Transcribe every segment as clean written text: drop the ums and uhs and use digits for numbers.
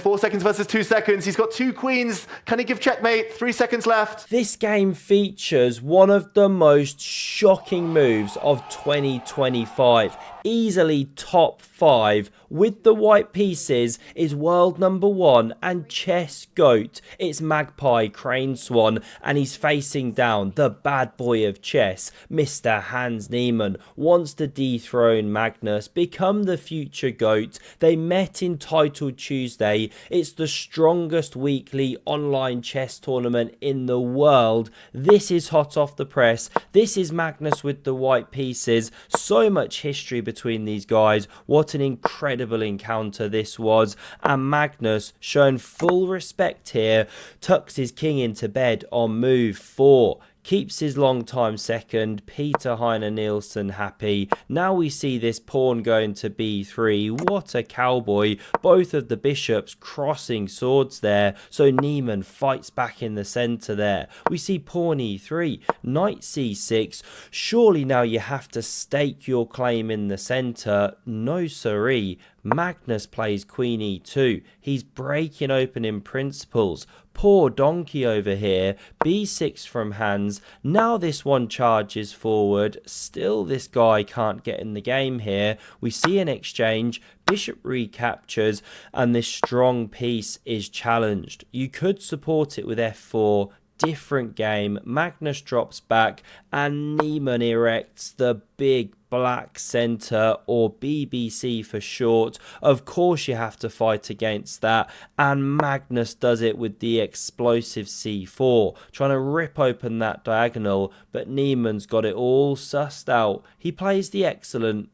4 seconds versus 2 seconds. He's got 2 queens. Can he give checkmate? 3 seconds left. This game features one of the most shocking moves of 2025. Easily top 5 with the white pieces is world number 1 and chess goat. It's Magpie Crane Swan, and he's facing down the bad boy of chess, Mr. Hans Niemann. Wants to dethrone Magnus, become the future goat. They met in Title Tuesday. It's the strongest weekly online chess tournament in the world. This is hot off the press. This is Magnus with the white pieces. So much history between these guys. What an incredible encounter this was, and Magnus, showing full respect here, tucks his king into bed on move 4. Keeps his long-time second, Peter Heine Nielsen, happy. Now we see this pawn going to b3. What a cowboy. Both of the bishops crossing swords there. So Niemann fights back in the centre there. We see pawn e3, knight c6. Surely now you have to stake your claim in the centre. No siree. Magnus plays queen e2. He's breaking open in principles. Poor donkey over here. b6 from Hans. Now this one charges forward. Still this guy can't get in the game here. We see an exchange. Bishop recaptures, and this strong piece is challenged. You could support it with f4. Different game. Magnus drops back and Niemann erects the big black centre, or BBC for short. Of course you have to fight against that, and Magnus does it with the explosive c4, trying to rip open that diagonal, but Niemann's got it all sussed out. He plays the excellent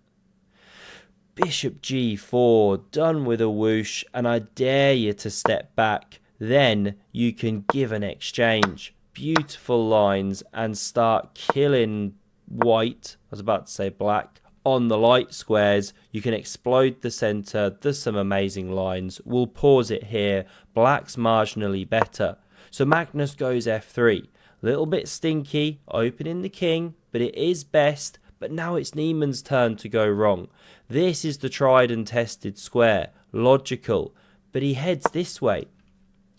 bishop g4, done with a whoosh, and I dare you to step back. Then you can give an exchange. Beautiful lines, and start killing white, I was about to say black, on the light squares. You can explode the centre. There's some amazing lines. We'll pause it here. Black's marginally better. So Magnus goes f3. Little bit stinky, opening the king, but it is best. But now it's Niemann's turn to go wrong. This is the tried and tested square. Logical. But he heads this way.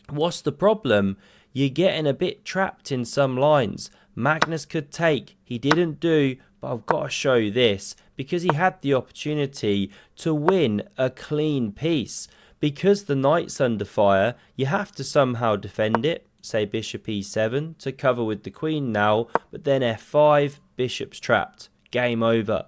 What's the problem? You're getting a bit trapped in some lines. Magnus could take. He didn't do, but I've got to show this because he had the opportunity to win a clean piece. Because the knight's under fire, you have to somehow defend it. Say bishop e7 to cover with the queen now, but then f5, bishop's trapped. Game over.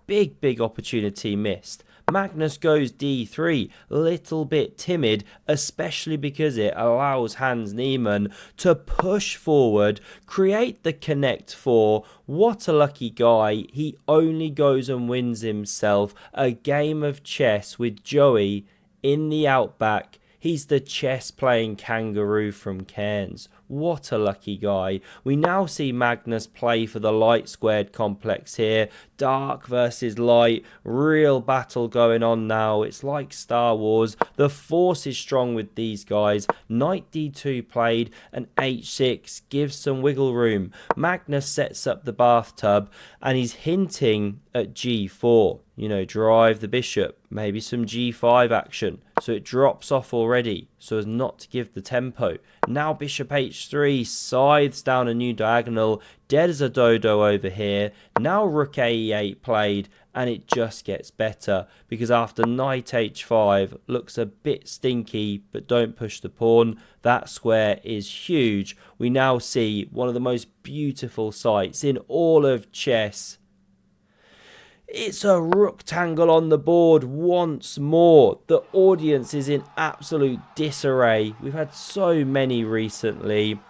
Big opportunity missed. Magnus goes d3, little bit timid, especially because it allows Hans Niemann to push forward, create the connect 4. What a lucky guy. He only goes and wins himself a game of chess with Joey in the Outback. He's the chess-playing kangaroo from Cairns. What a lucky guy. We now see Magnus play for the light squared complex here. Dark versus light. Real battle going on now. It's like Star Wars. The force is strong with these guys. Knight d2 played, and h6 gives some wiggle room. Magnus sets up the bathtub, and he's hinting at g4. You know, drive the bishop. Maybe some g5 action. So it drops off already, so as not to give the tempo. Now bishop h3 scythes down a new diagonal, dead as a dodo over here. Now rook a8 played, and it just gets better, because after knight h5 looks a bit stinky, but don't push the pawn. That square is huge. We now see one of the most beautiful sights in all of chess. It's a rook tangle on the board once more. The audience is in absolute disarray. We've had so many recently.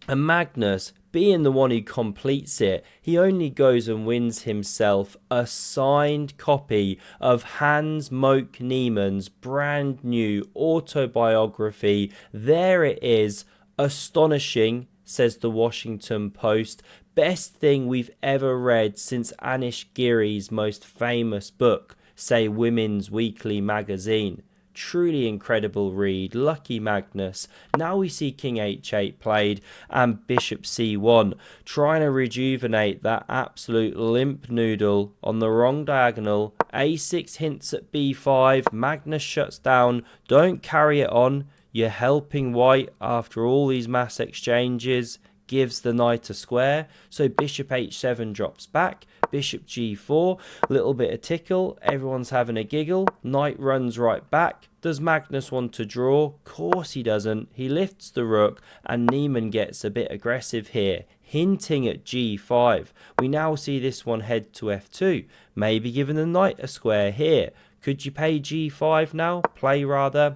And Magnus, being the one who completes it, he only goes and wins himself a signed copy of Hans Moke Niemann's brand new autobiography. There it is. Astonishing, says the Washington Post. Best thing we've ever read since Anish Giri's most famous book, say Women's Weekly magazine. Truly incredible read. Lucky Magnus. Now we see king h8 played and bishop c1. Trying to rejuvenate that absolute limp noodle on the wrong diagonal. a6 hints at b5. Magnus shuts down. Don't carry it on. You're helping white after all these mass exchanges. Gives the knight a square. So bishop h7 drops back. Bishop g4, little bit of tickle, everyone's having a giggle, knight runs right back. Does Magnus want to draw? Course he doesn't. He lifts the rook and Niemann gets a bit aggressive here, hinting at g5. We now see this one head to f2, maybe giving the knight a square here. Could you play g5 now? Play rather.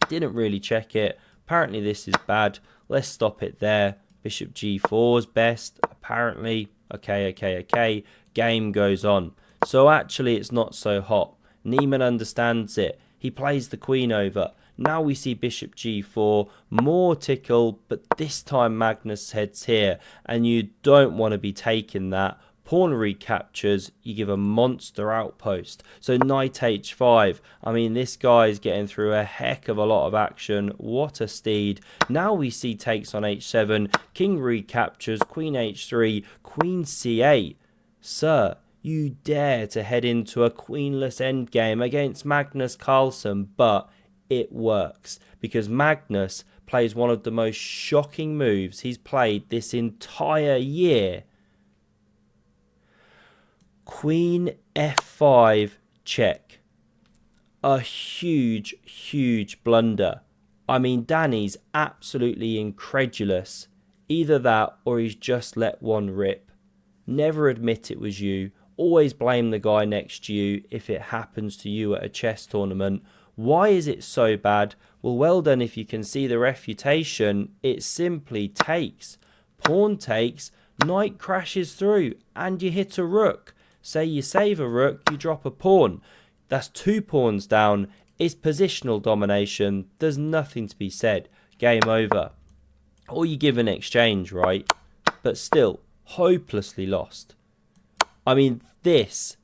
Didn't really check it. Apparently this is bad. Let's stop it there. Bishop g4 is best, apparently. Okay. Game goes on. So actually it's not so hot. Niemann understands it. He plays the queen over. Now we see bishop g4. More tickle, but this time Magnus heads here. And you don't want to be taking that. Pawn recaptures. You give a monster outpost. So knight h5. I mean, this guy is getting through a heck of a lot of action. What a steed. Now we see takes on h7. King recaptures. Queen h3. Queen c8. Sir, you dare to head into a queenless endgame against Magnus Carlsen, but it works because Magnus plays one of the most shocking moves he's played this entire year. Queen f5 check. A huge blunder. I mean, Danny's absolutely incredulous. Either that or he's just let one rip. Never admit it was you. Always blame the guy next to you if it happens to you at a chess tournament. Why is it so bad? Well done if you can see the refutation. It simply takes. Pawn takes, knight crashes through, and you hit a rook. Say you save a rook, you drop a pawn. That's 2 pawns down. It's positional domination. There's nothing to be said. Game over. Or you give an exchange, right? But still, hopelessly lost. I mean, this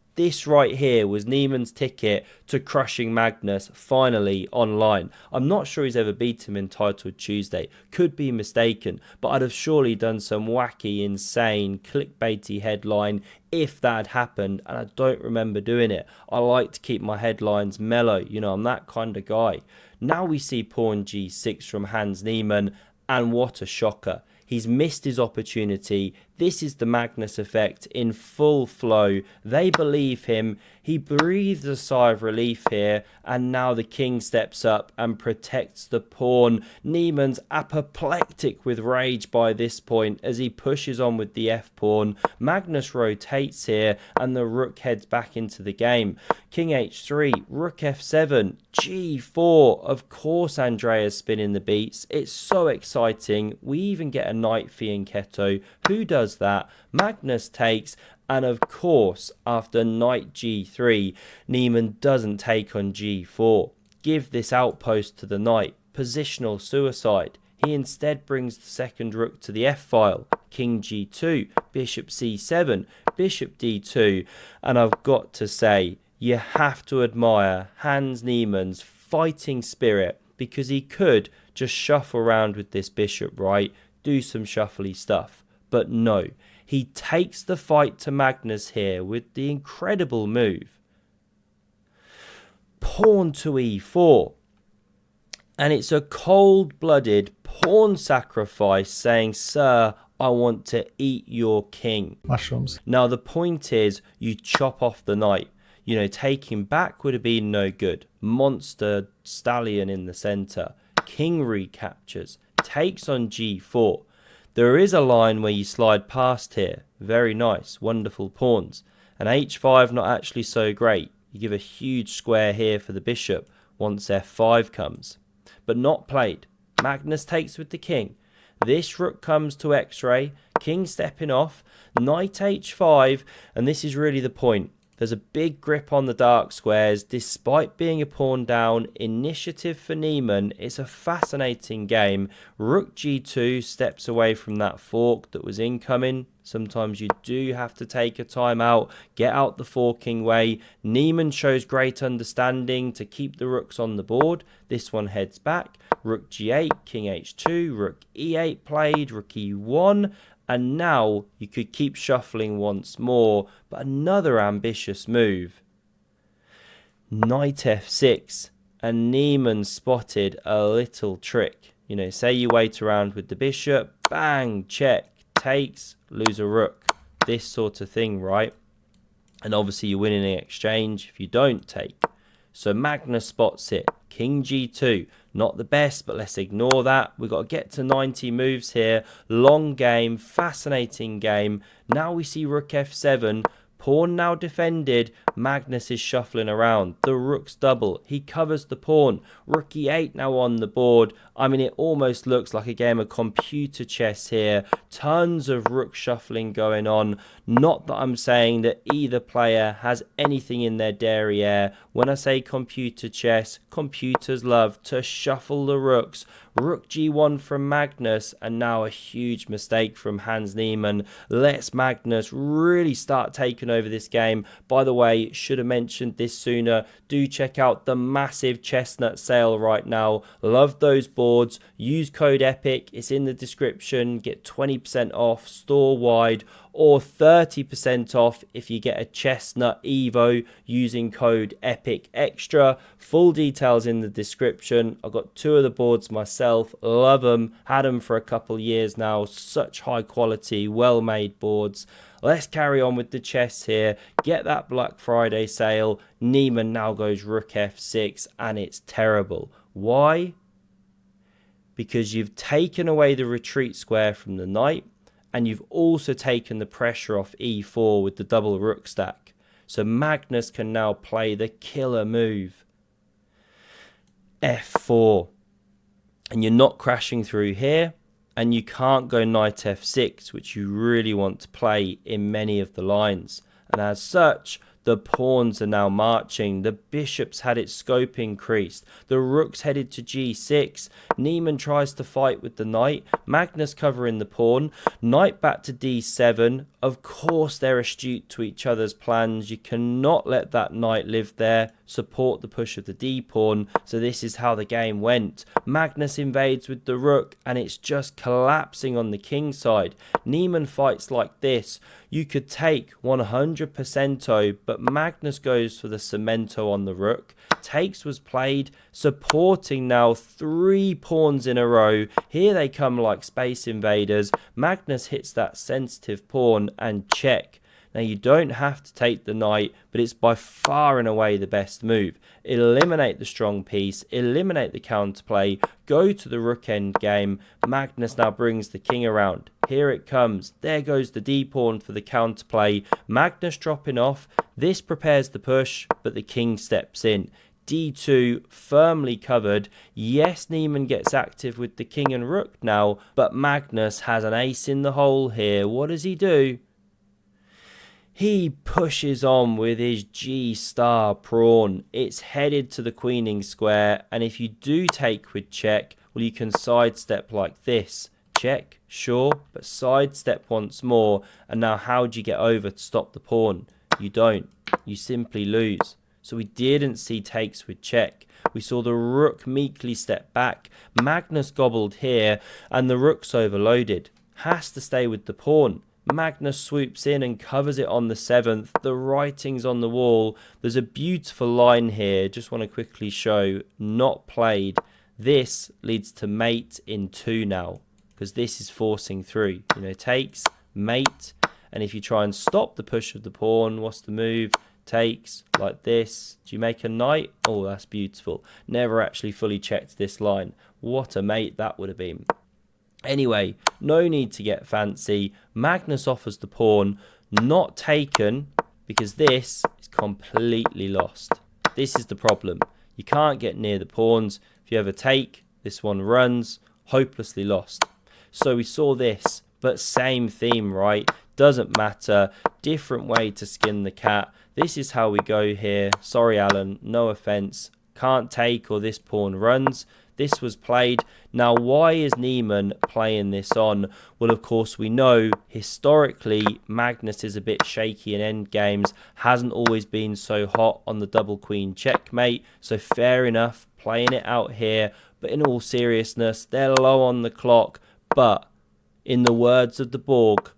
right here was Niemann's ticket to crushing Magnus finally online. I'm not sure he's ever beat him in Titled Tuesday. Could be mistaken, but I'd have surely done some wacky, insane, clickbaity headline if that had happened, and I don't remember doing it. I like to keep my headlines mellow. You know, I'm that kind of guy. Now we see pawn g6 from Hans Niemann, and what a shocker. He's missed his opportunity. This is the Magnus effect in full flow. They believe him. He breathes a sigh of relief here, and now the king steps up and protects the pawn. Niemann's apoplectic with rage by this point as he pushes on with the f-pawn. Magnus rotates here, and the rook heads back into the game. King h3, rook f7, g4. Of course Andrea's spinning the beats. It's so exciting. We even get a knight fianchetto. Who does that? Magnus takes, and of course after knight g3 Niemann doesn't take on g4. Give this outpost to the knight. Positional suicide. He instead brings the second rook to the f-file. King g2, bishop c7, bishop d2, and I've got to say, you have to admire Hans Niemann's fighting spirit, because he could just shuffle around with this bishop, right? Do some shuffly stuff. But no, he takes the fight to Magnus here with the incredible move. Pawn to e4. And it's a cold-blooded pawn sacrifice saying, sir, I want to eat your king. Mushrooms. Now the point is, you chop off the knight. You know, taking back would have been no good. Monster stallion in the center. King recaptures. Takes on g4. There is a line where you slide past here. Very nice. Wonderful pawns. And h5 not actually so great. You give a huge square here for the bishop once f5 comes. But not played. Magnus takes with the king. This rook comes to x-ray. King stepping off. Knight h5. And this is really the point. There's a big grip on the dark squares. Despite being a pawn down, initiative for Niemann. It's a fascinating game. Rook g2 steps away from that fork that was incoming. Sometimes you do have to take a time out, get out the forking way. Niemann shows great understanding to keep the rooks on the board. This one heads back. Rook g8, king h2, rook e8 played, rook e1. And now you could keep shuffling once more, but another ambitious move. Knight f6, and Niemann spotted a little trick. You know, say you wait around with the bishop, bang, check, takes, lose a rook. This sort of thing, right? And obviously you win in the exchange if you don't take. So Magnus spots it. King g2. Not the best, but let's ignore that. We've got to get to 90 moves here. Long game, fascinating game. Now we see rook f7. Pawn now defended. Magnus is shuffling around. The rook's double. He covers the pawn. Rook e8 now on the board. I mean, it almost looks like a game of computer chess here. Tons of rook shuffling going on. Not that I'm saying that either player has anything in their derriere. When I say computer chess, computers love to shuffle the rooks. Rook g1 from Magnus, and now a huge mistake from Hans Niemann. Lets Magnus really start taking over this game. By the way, should have mentioned this sooner. Do check out the massive chestnut sale right now. Love those boards. Use code EPIC. It's in the description. Get 20% off store wide, or 30% off if you get a chestnut Evo using code EPIC extra. Full details in the description. I've got 2 of the boards myself. Love them. Had them for a couple years now. Such high quality, well made boards. Let's carry on with the chess here. Get that Black Friday sale. Niemann now goes rook f6, and it's terrible. Why? Because you've taken away the retreat square from the knight, and you've also taken the pressure off e4 with the double rook stack. So Magnus can now play the killer move. f4. And you're not crashing through here. And you can't go knight f6, which you really want to play in many of the lines. And as such, the pawns are now marching. The bishop's had its scope increased. The rook's headed to g6. Niemann tries to fight with the knight. Magnus covering the pawn. Knight back to d7. Of course, they're astute to each other's plans. You cannot let that knight live there. Support the push of the d-pawn. So this is how the game went. Magnus invades with the rook, and it's just collapsing on the king side. Niemann fights like this. You could take 100%, but Magnus goes for the cemento on the rook. Takes was played, supporting now 3 pawns in a row. Here they come like space invaders. Magnus hits that sensitive pawn and check. Now you don't have to take the knight, but it's by far and away the best move. Eliminate the strong piece, eliminate the counterplay, go to the rook end game. Magnus now brings the king around. Here it comes. There goes the d-pawn for the counterplay. Magnus dropping off. This prepares the push, but the king steps in. d2 firmly covered. Yes, Niemann gets active with the king and rook now, but Magnus has an ace in the hole here. What does he do? He pushes on with his G-star pawn. It's headed to the queening square, and if you do take with check, well, you can sidestep like this. Check, sure, but sidestep once more, and now how do you get over to stop the pawn? You don't. You simply lose. So we didn't see takes with check. We saw the rook meekly step back. Magnus gobbled here, and the rook's overloaded. Has to stay with the pawn. Magnus swoops in and covers it on the 7th. The writing's on the wall. There's a beautiful line here. Just want to quickly show. Not played. This leads to mate in 2 now, because this is forcing through. You know, takes, mate. And if you try and stop the push of the pawn, what's the move? Takes, like this. Do you make a knight? Oh, that's beautiful. Never actually fully checked this line. What a mate that would have been. Anyway, no need to get fancy. Magnus offers the pawn, not taken, because this is completely lost. This is the problem. You can't get near the pawns. If you ever take, this one runs, hopelessly lost. So we saw this, but same theme, right? Doesn't matter. Different way to skin the cat. This is how we go here. Sorry, Alan, no offense. Can't take, or this pawn runs. This was played. Now, why is Niemann playing this on? Well, of course, we know historically Magnus is a bit shaky in endgames, hasn't always been so hot on the double queen checkmate, so fair enough, playing it out here. But in all seriousness, they're low on the clock, but in the words of the Borg,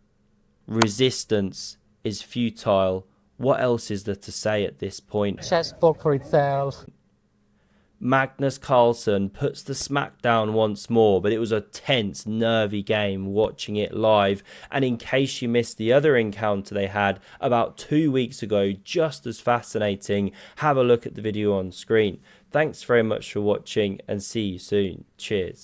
resistance is futile. What else is there to say at this point? Chess spoke for itself. Magnus Carlsen puts the smackdown once more, but it was a tense, nervy game watching it live. And in case you missed the other encounter they had about 2 weeks ago, just as fascinating, have a look at the video on screen. Thanks very much for watching and see you soon. Cheers.